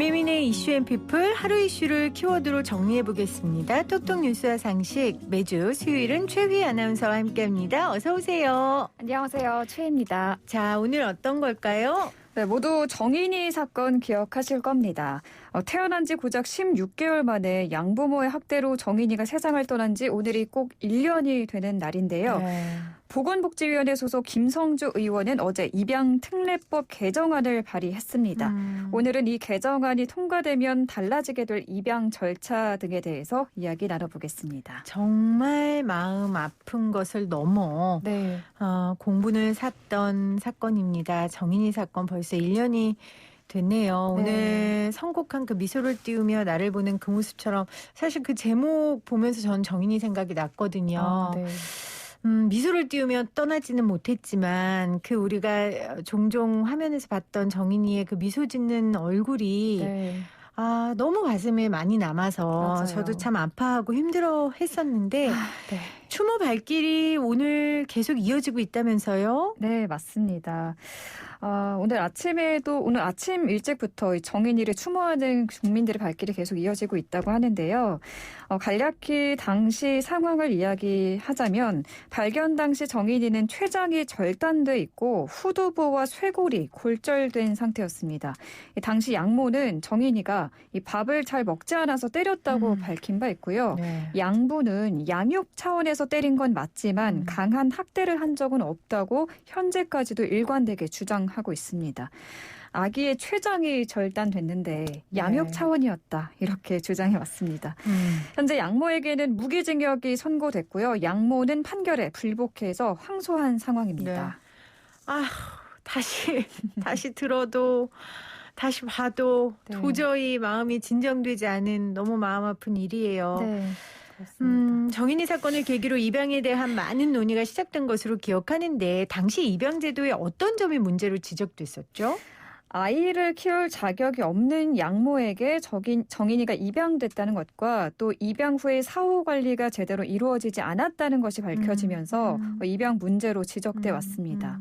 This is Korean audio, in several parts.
김혜민의 이슈앤피플 하루 이슈를 키워드로 정리해보겠습니다. 톡톡 뉴스와 상식 매주 수요일은 최휘 아나운서와 함께합니다. 어서 오세요. 안녕하세요. 최희입니다. 자, 오늘 어떤 걸까요? 네, 모두 정인이 사건 기억하실 겁니다. 태어난 지 고작 16개월 만에 양부모의 학대로 정인이가 세상을 떠난 지 오늘이 꼭 1년이 되는 날인데요. 네. 보건복지위원회 소속 김성주 의원은 어제 입양특례법 개정안을 발의했습니다. 오늘은 이 개정안이 통과되면 달라지게 될 입양 절차 등에 대해서 이야기 나눠보겠습니다. 정말 마음 아픈 것을 넘어 공분을 샀던 사건입니다. 정인이 사건 벌써 1년이 됐네요. 오늘 선곡한 그 미소를 띄우며 나를 보는 그 모습처럼 사실 그 제목 보면서 전 정인이 생각이 났거든요. 미소를 띄우며 떠나지는 못했지만 그 우리가 종종 화면에서 봤던 정인이의 그 미소 짓는 얼굴이 너무 가슴에 많이 남아서 맞아요. 저도 참 아파하고 힘들어 했었는데 추모 발길이 오늘 계속 이어지고 있다면서요? 네, 맞습니다. 오늘 아침 일찍부터 정인이를 추모하는 국민들의 발길이 계속 이어지고 있다고 하는데요. 간략히 당시 상황을 이야기하자면 발견 당시 정인이는 췌장이 절단돼 있고 후두부와 쇄골이 골절된 상태였습니다. 당시 양모는 정인이가 이 밥을 잘 먹지 않아서 때렸다고 밝힌 바 있고요. 양부는 양육 차원에서 때린 건 맞지만 강한 학대를 한 적은 없다고 현재까지도 일관되게 주장하고 있습니다. 아기의 췌장이 절단됐는데 양육 차원이었다 이렇게 주장해 왔습니다. 현재 양모에게는 무기징역이 선고됐고요. 양모는 판결에 불복해서 항소한 상황입니다. 다시 들어도 다시 봐도 도저히 마음이 진정되지 않은 너무 마음 아픈 일이에요. 정인이 사건을 계기로 입양에 대한 많은 논의가 시작된 것으로 기억하는데 당시 입양 제도에 어떤 점이 문제로 지적됐었죠? 아이를 키울 자격이 없는 양모에게 정인이가 입양됐다는 것과 또 입양 후에 사후 관리가 제대로 이루어지지 않았다는 것이 밝혀지면서 입양 문제로 지적돼 왔습니다.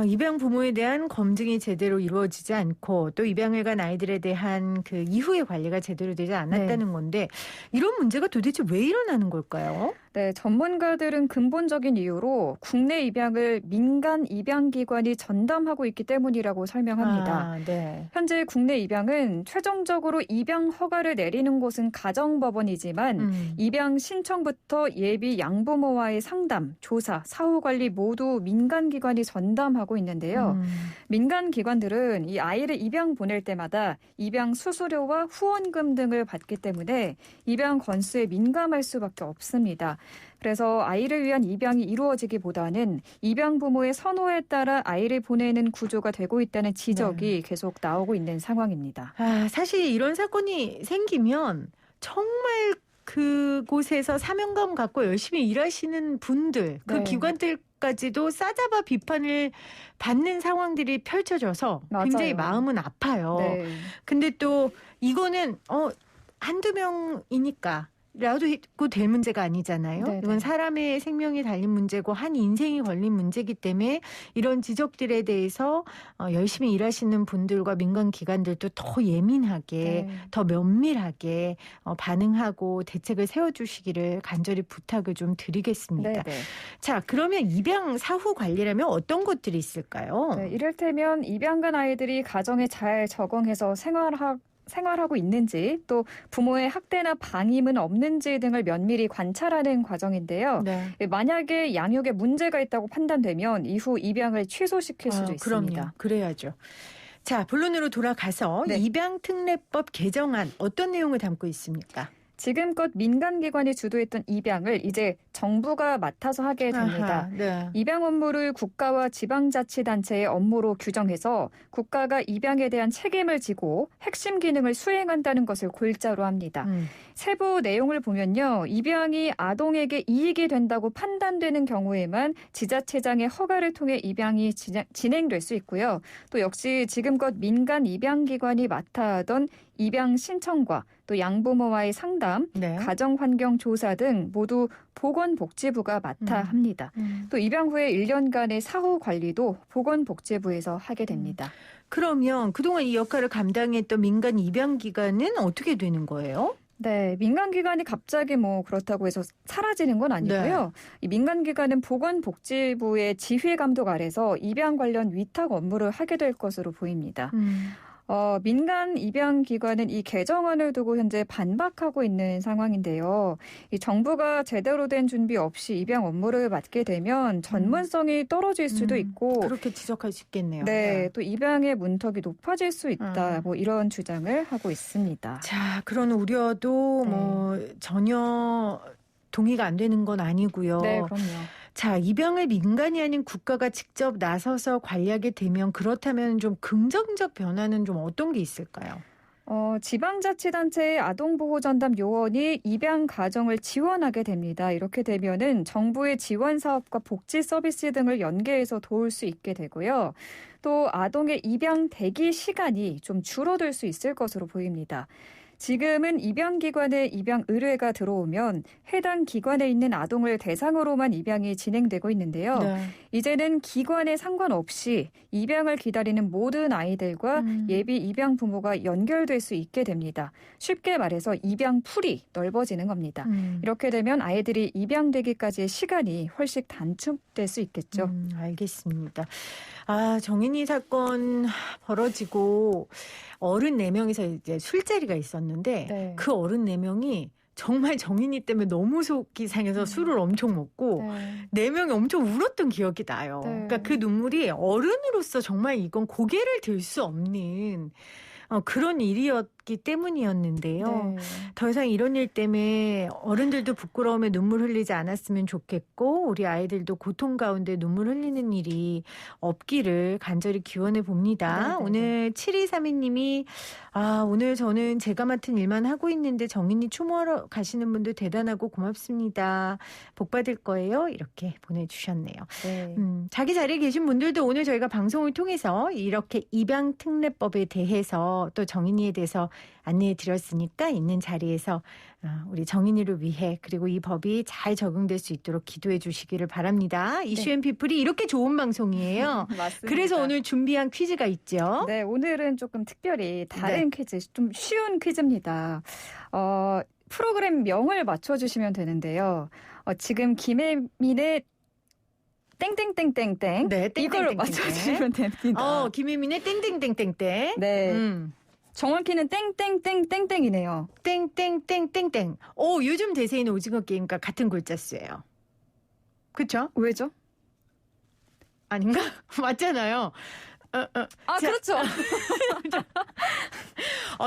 입양 부모에 대한 검증이 제대로 이루어지지 않고 또 입양을 간 아이들에 대한 그 이후의 관리가 제대로 되지 않았다는 건데 이런 문제가 도대체 왜 일어나는 걸까요? 네, 전문가들은 근본적인 이유로 국내 입양을 민간 입양기관이 전담하고 있기 때문이라고 설명합니다. 현재 국내 입양은 최종적으로 입양 허가를 내리는 곳은 가정법원이지만 입양 신청부터 예비 양부모와의 상담, 조사, 사후관리 모두 민간기관이 전담하고 있는데요. 민간기관들은 이 아이를 입양 보낼 때마다 입양 수수료와 후원금 등을 받기 때문에 입양 건수에 민감할 수밖에 없습니다. 그래서 아이를 위한 입양이 이루어지기보다는 입양 부모의 선호에 따라 아이를 보내는 구조가 되고 있다는 지적이 계속 나오고 있는 상황입니다. 사실 이런 사건이 생기면 정말 그곳에서 사명감 갖고 열심히 일하시는 분들, 그 기관들까지도 싸잡아 비판을 받는 상황들이 펼쳐져서 굉장히 마음은 아파요. 근데 또 이거는 한두 명이니까 라도 될 문제가 아니잖아요. 이건 사람의 생명이 달린 문제고 한 인생이 걸린 문제이기 때문에 이런 지적들에 대해서 열심히 일하시는 분들과 민간기관들도 더 예민하게 더 면밀하게 반응하고 대책을 세워주시기를 간절히 부탁을 좀 드리겠습니다. 자, 그러면 입양 사후 관리라면 어떤 것들이 있을까요? 이를테면 입양 간 아이들이 가정에 잘 적응해서 생활하고 있는지 또 부모의 학대나 방임은 없는지 등을 면밀히 관찰하는 과정인데요. 만약에 양육에 문제가 있다고 판단되면 이후 입양을 취소시킬 수도 있습니다. 그럼요. 그래야죠. 자, 본론으로 돌아가서 입양특례법 개정안 어떤 내용을 담고 있습니까? 지금껏 민간기관이 주도했던 입양을 이제 정부가 맡아서 하게 됩니다. 입양 업무를 국가와 지방자치단체의 업무로 규정해서 국가가 입양에 대한 책임을 지고 핵심 기능을 수행한다는 것을 골자로 합니다. 세부 내용을 보면요. 입양이 아동에게 이익이 된다고 판단되는 경우에만 지자체장의 허가를 통해 입양이 진행될 수 있고요. 또 역시 지금껏 민간 입양기관이 맡아 하던 입양 신청과 또 양부모와의 상담, 가정환경 조사 등 모두 보건복지부가 맡아 합니다. 또 입양 후에 1년간의 사후 관리도 보건복지부에서 하게 됩니다. 그러면 그동안 이 역할을 감당했던 민간 입양기관은 어떻게 되는 거예요? 네, 민간기관이 갑자기 뭐 그렇다고 해서 사라지는 건 아니고요. 네. 이 민간기관은 보건복지부의 지휘 감독 아래서 입양 관련 위탁 업무를 하게 될 것으로 보입니다. 민간 입양기관은 이 개정안을 두고 현재 반박하고 있는 상황인데요. 이 정부가 제대로 된 준비 없이 입양 업무를 맡게 되면 전문성이 떨어질 수도 있고 그렇게 지적할 수 있겠네요. 네, 또 입양의 문턱이 높아질 수 있다. 뭐 이런 주장을 하고 있습니다. 자, 그런 우려도 네. 뭐 전혀 동의가 안 되는 건 아니고요. 네, 그럼요. 자, 입양을 민간이 아닌 국가가 직접 나서서 관리하게 되면 그렇다면 좀 긍정적 변화는 좀 어떤 게 있을까요? 지방자치단체의 아동보호전담 요원이 입양 가정을 지원하게 됩니다. 이렇게 되면은 정부의 지원 사업과 복지 서비스 등을 연계해서 도울 수 있게 되고요. 또 아동의 입양 대기 시간이 좀 줄어들 수 있을 것으로 보입니다. 지금은 입양기관에 입양 의뢰가 들어오면 해당 기관에 있는 아동을 대상으로만 입양이 진행되고 있는데요. 네. 이제는 기관에 상관없이 입양을 기다리는 모든 아이들과 예비 입양 부모가 연결될 수 있게 됩니다. 쉽게 말해서 입양 풀이 넓어지는 겁니다. 이렇게 되면 아이들이 입양되기까지의 시간이 훨씬 단축될 수 있겠죠. 알겠습니다. 아, 정인이 사건 벌어지고 어른 4명이서 이제 술자리가 있었는데 네. 그 어른 4명이 정말 정인이 때문에 너무 속이 상해서 술을 엄청 먹고 네. 4명이 엄청 울었던 기억이 나요. 네. 그러니까 그 눈물이 어른으로서 정말 이건 고개를 들 수 없는 그런 일이었기 때문이었는데요. 네. 더 이상 이런 일 때문에 어른들도 부끄러움에 눈물 흘리지 않았으면 좋겠고 우리 아이들도 고통 가운데 눈물 흘리는 일이 없기를 간절히 기원해 봅니다. 네네네. 오늘 7232님이 오늘 저는 제가 맡은 일만 하고 있는데 정인이 추모하러 가시는 분들 대단하고 고맙습니다. 복 받을 거예요. 이렇게 보내주셨네요. 네. 자기 자리에 계신 분들도 오늘 저희가 방송을 통해서 이렇게 입양특례법에 대해서 또 정인이에 대해서 안내해 드렸으니까 있는 자리에서 우리 정인이를 위해 그리고 이 법이 잘 적용될 수 있도록 기도해 주시기를 바랍니다. 이슈앤피플이 이렇게 좋은 방송이에요. 맞습니다. 그래서 오늘 준비한 퀴즈가 있죠. 네, 오늘은 조금 특별히 다른 퀴즈, 좀 쉬운 퀴즈입니다. 프로그램 명을 맞춰주시면 되는데요. 지금 김혜민의 땡땡땡땡땡 네, 이걸 맞춰주시면 됩니다. 김혜민의 땡땡땡땡땡. 네. 정확히는 땡땡땡땡땡이네요. 땡땡땡땡땡. 요즘 대세인 오징어 게임과 같은 글자 수예요. 그렇죠? 왜죠? 아닌가? 맞잖아요. 그렇죠.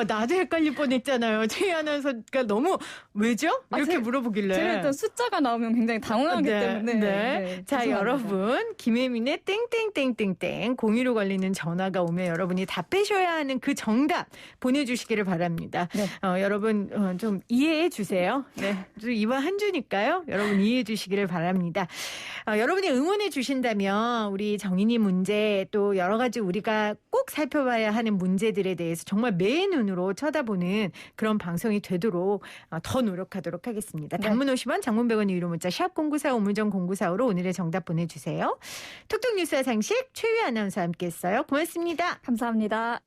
나도 헷갈릴 뻔했잖아요. 최희 아나운서가 너무 왜죠? 이렇게 물어보길래. 제가 일단 숫자가 나오면 굉장히 당황하기 때문에. 네, 자, 죄송합니다. 여러분 김혜민의 땡땡땡땡땡 02로 걸리는 전화가 오면 여러분이 답하셔야 하는 그 정답 보내주시기를 바랍니다. 네. 여러분 좀 이해해 주세요. 네, 이번 한 주니까요. 여러분 이해해 주시기를 바랍니다. 여러분이 응원해 주신다면 우리 정인이 문제 또 여러 가지 우리가 꼭 살펴봐야 하는 문제들에 대해서 정말 매의 눈으로 쳐다보는 그런 방송이 되도록 더 노력하도록 하겠습니다. 단문 50원, 장문 100원 유료 문자 샵 0945 우물정 0945로 오늘의 정답 보내주세요. 톡톡 뉴스와 상식 최휘 아나운서와 함께했어요. 고맙습니다. 감사합니다.